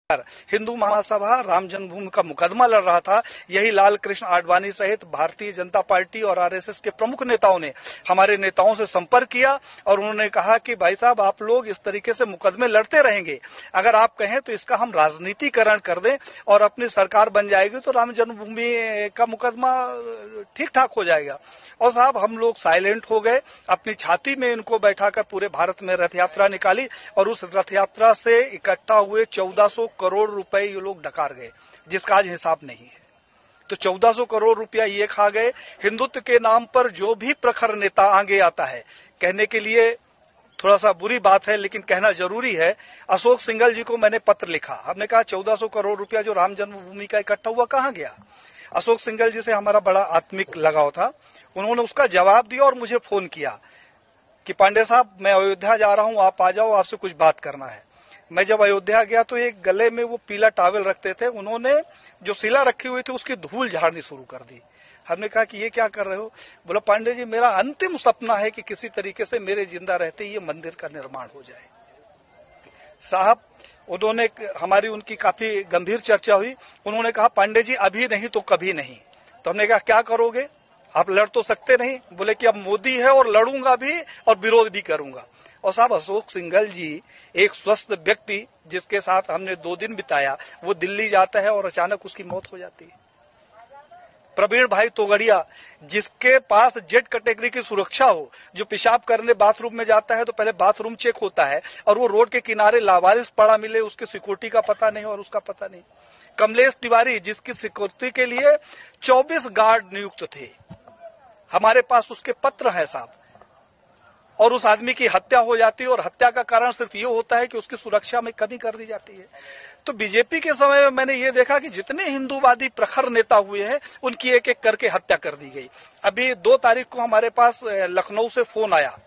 हिंदू महासभा राम जन्मभूमि का मुकदमा लड़ रहा था, यही लाल कृष्ण आडवाणी सहित भारतीय जनता पार्टी और आरएसएस के प्रमुख नेताओं ने हमारे नेताओं से संपर्क किया और उन्होंने कहा कि भाई साहब, आप लोग इस तरीके से मुकदमे लड़ते रहेंगे, अगर आप कहें तो इसका हम राजनीतिकरण कर दें और अपनी सरकार बन जाएगी तो राम जन्मभूमि का मुकदमा ठीक ठाक हो जाएगा। और साहब, हम लोग साइलेंट हो गए, अपनी छाती में इनको बैठाकर पूरे भारत में रथ यात्रा निकाली और उस रथ यात्रा से इकट्ठा हुए 1400 करोड़ रुपए ये लोग डकार गए, जिसका आज हिसाब नहीं है। तो 1400 करोड़ रुपया ये खा गए। हिंदुत्व के नाम पर जो भी प्रखर नेता आगे आता है, कहने के लिए थोड़ा सा बुरी बात है लेकिन कहना जरूरी है, अशोक सिंघल जी को मैंने पत्र लिखा। हमने कहा 1400 करोड़ रुपया जो राम जन्मभूमि का इकट्ठा हुआ कहां गया। अशोक सिंघल जी से हमारा बड़ा आत्मिक लगाव था, उन्होंने उसका जवाब दिया और मुझे फोन किया कि पांडे साहब, मैं अयोध्या जा रहा हूं, आप आ जाओ, आपसे कुछ बात करना है। मैं जब अयोध्या गया तो एक गले में वो पीला टॉवेल रखते थे, उन्होंने जो शिला रखी हुई थी उसकी धूल झाड़नी शुरू कर दी। हमने कहा कि ये क्या कर रहे हो। बोला, पांडे जी, मेरा अंतिम सपना है कि किसी तरीके से मेरे जिंदा रहते ये मंदिर का निर्माण हो जाए। साहब, उन्होंने हमारी उनकी काफी गंभीर चर्चा हुई। उन्होंने कहा, पांडे जी, अभी नहीं तो कभी नहीं। तो हमने कहा, क्या करोगे, आप लड़ तो सकते नहीं। बोले कि अब मोदी है और लड़ूंगा भी और विरोध भी करूंगा। और साहब, अशोक सिंघल जी एक स्वस्थ व्यक्ति जिसके साथ हमने 2 दिन बिताया, वो दिल्ली जाता है और अचानक उसकी मौत हो जाती है। प्रवीण भाई तोगड़िया, जिसके पास जेड कैटेगरी की सुरक्षा हो, जो पेशाब करने बाथरूम में जाता है तो पहले बाथरूम चेक होता है और वो रोड के किनारे लावारिस पड़ा मिले, उसकी सिक्योरिटी का पता नहीं और उसका पता नहीं। कमलेश तिवारी, जिसकी सिक्योरिटी के लिए 24 गार्ड नियुक्त थे, हमारे पास उसके पत्र हैं साहब, और उस आदमी की हत्या हो जाती है और हत्या का कारण सिर्फ ये होता है कि उसकी सुरक्षा में कमी कर दी जाती है। तो बीजेपी के समय में मैंने ये देखा कि जितने हिंदूवादी प्रखर नेता हुए हैं उनकी एक एक करके हत्या कर दी गई। अभी 2 तारीख को हमारे पास लखनऊ से फोन आया